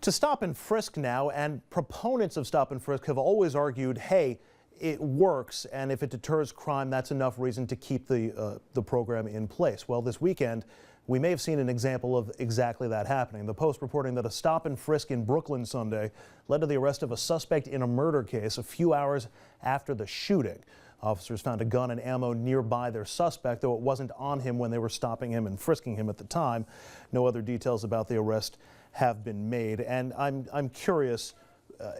To stop and frisk now, and proponents of stop and frisk have always argued, hey, it works, and if it deters crime, that's enough reason to keep the program in place. Well, this weekend, we may have seen an example of exactly that happening. The Post reporting that a stop and frisk in Brooklyn Sunday led to the arrest of a suspect in a murder case a few hours after the shooting. Officers found a gun and ammo nearby their suspect, though it wasn't on him when they were stopping him and frisking him at the time. No other details about the arrest have been made. And I'm curious,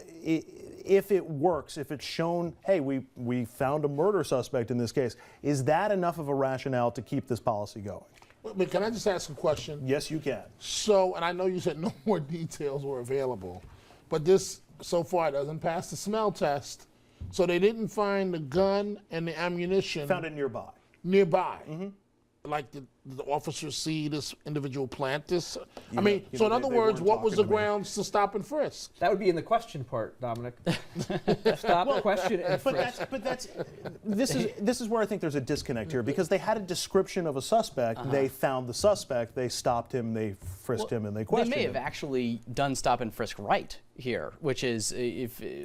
if it works, if it's shown, hey, we found a murder suspect in this case, is that enough of a rationale to keep this policy going? But can I just ask a question? Yes, you can. So, and I know you said no more details were available, but this so far doesn't pass the smell test. So they didn't find the gun and the ammunition. Found it nearby. Nearby. Mm-hmm. Like the officers see this individual plant this? You I mean, know, so in other words, what was the grounds to stop and frisk? That would be in the question part, Dominic. Stop, question, and frisk. This is where I think there's a disconnect here, because they had a description of a suspect. They found the suspect, they stopped him, they frisked him, and they questioned him. They may have actually done stop and frisk right here, which is,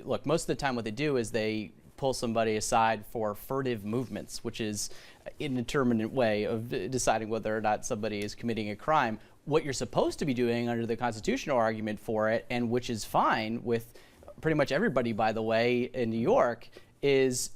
look, most of the time what they do is they pull somebody aside for furtive movements, which is an indeterminate way of deciding whether or not somebody is committing a crime. What you're supposed to be doing under the constitutional argument for it, and which is fine with pretty much everybody, by the way, in New York, is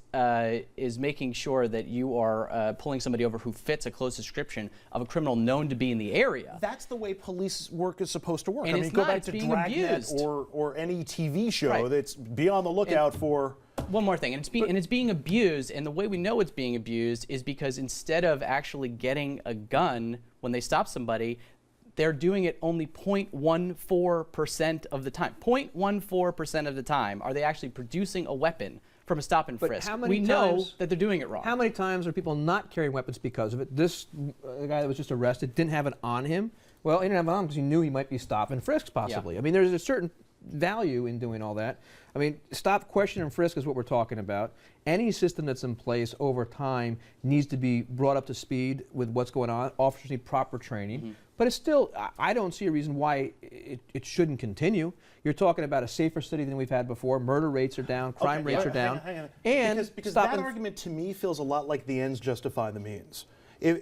making sure that you are pulling somebody over who fits a close description of a criminal known to be in the area. That's the way police work is supposed to work. And I mean, go back to Dragnet or any TV show that's be on the lookout for. One more thing, and it's being abused, and the way we know it's being abused is because instead of actually getting a gun when they stop somebody, they're doing it only 0.14% of the time. 0.14% of the time are they actually producing a weapon from a stop and frisk. We know that they're doing it wrong. How many times are people not carrying weapons because of it? This guy that was just arrested didn't have it on him. Well, he didn't have it on because he knew he might be stop and frisked possibly. Yeah. I mean, there's a certain value in doing all that. I mean, stop, question, and frisk is what we're talking about. Any system that's in place over time needs to be brought up to speed with what's going on. Officers need proper training. But it's still, I don't see a reason why it shouldn't continue. You're talking about a safer city than we've had before. Murder rates are down, crime rates are down. Hang on. And because that argument to me feels a lot like the ends justify the means.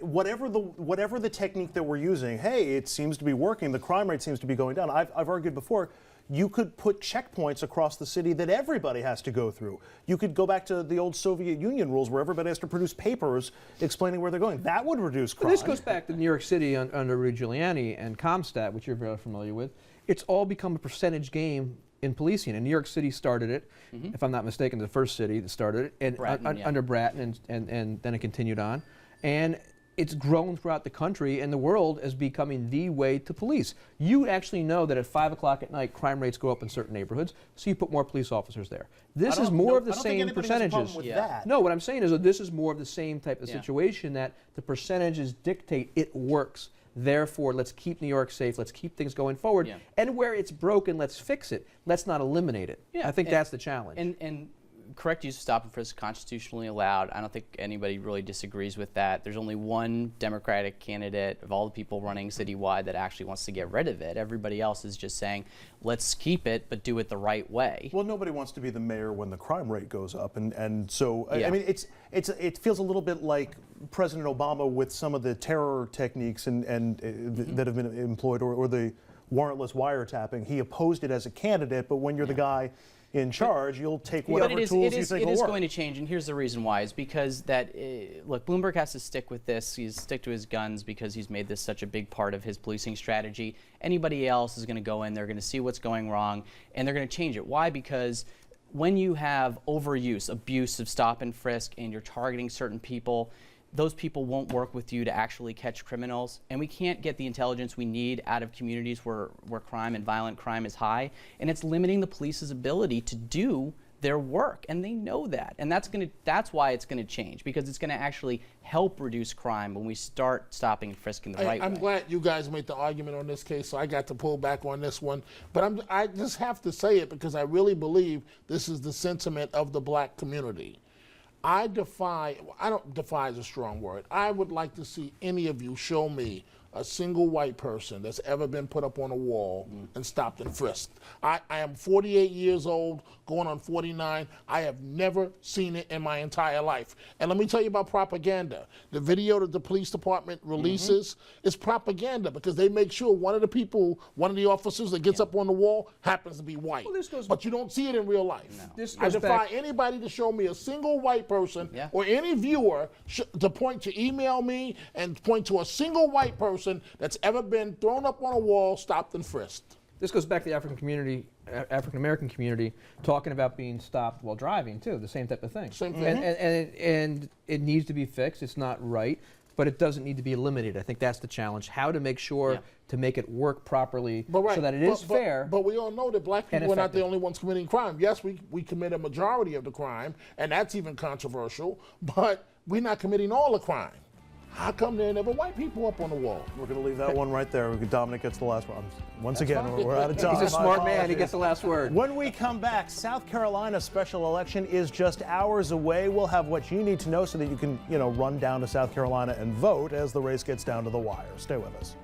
Whatever the technique that we're using, hey, it seems to be working. The crime rate seems to be going down. I've argued before, you could put checkpoints across the city that everybody has to go through. You could go back to the old Soviet Union rules where everybody has to produce papers explaining where they're going. That would reduce crime. Well, this goes back to New York City under Rudy Giuliani and ComStat, which you're very familiar with. It's all become a percentage game in policing, and New York City started it, if I'm not mistaken, the first city that started it, and under Bratton, and then it continued on. And it's grown throughout the country, and the world is becoming the way to police. You actually know that at 5 o'clock at night, crime rates go up in certain neighborhoods, so you put more police officers there. This is more of the same percentages. No, what I'm saying is that this is more of the same type of situation, that the percentages dictate it works. Therefore, let's keep New York safe, let's keep things going forward, and where it's broken, let's fix it. Let's not eliminate it. I think that's the challenge. And correct use of stop and frisk is constitutionally allowed. I don't think anybody really disagrees with that. There's only one Democratic candidate of all the people running citywide that actually wants to get rid of it. Everybody else is just saying, let's keep it, but do it the right way. Well, nobody wants to be the mayor when the crime rate goes up, and so I mean, it feels a little bit like President Obama with some of the terror techniques that have been employed, or the warrantless wiretapping. He opposed it as a candidate, but when you're the guy in charge, you'll take whatever tools you think will work. It is going to change, and here's the reason why. Is because that, look, Bloomberg has to stick with this. He's stick to his guns because he's made this such a big part of his policing strategy. Anybody else is going to go in, they're going to see what's going wrong, and they're going to change it. Why? Because when you have overuse, abuse of stop and frisk, and you're targeting certain people, those people won't work with you to actually catch criminals, and we can't get the intelligence we need out of communities where crime and violent crime is high, and it's limiting the police's ability to do their work, and they know that, and that's why it's going to change, because it's going to actually help reduce crime when we start stopping and frisking the right way. I'm glad you guys made the argument on this case, so I got to pull back on this one, but I just have to say it because I really believe this is the sentiment of the black community. I don't defy is a strong word. I would like to see any of you show me a single white person that's ever been put up on a wall and stopped and frisked. I am 48 years old, going on 49. I have never seen it in my entire life. And let me tell you about propaganda. The video that the police department releases is propaganda because they make sure one of the officers that gets up on the wall happens to be white. Well, but you don't see it in real life. No. This I goes defy back- anybody to show me a single white person or any viewer to point to email me and point to a single white person that's ever been thrown up on a wall, stopped and frisked. This goes back to the African American community, talking about being stopped while driving too. The same type of thing. Same thing. And it needs to be fixed. It's not right, but it doesn't need to be eliminated. I think that's the challenge: how to make sure to make it work properly so that it is fair. But we all know that black people are not the effective. only ones committing crime. Yes, we commit a majority of the crime, and that's even controversial. But we're not committing all the crime. How come there are never white people up on the wall? We're going to leave that one right there. Dominic gets the last one. Once again, we're out of time. He's a My smart man. He apologies. gets the last word. When we come back, South Carolina special election is just hours away. We'll have what you need to know so that you can, run down to South Carolina and vote as the race gets down to the wire. Stay with us.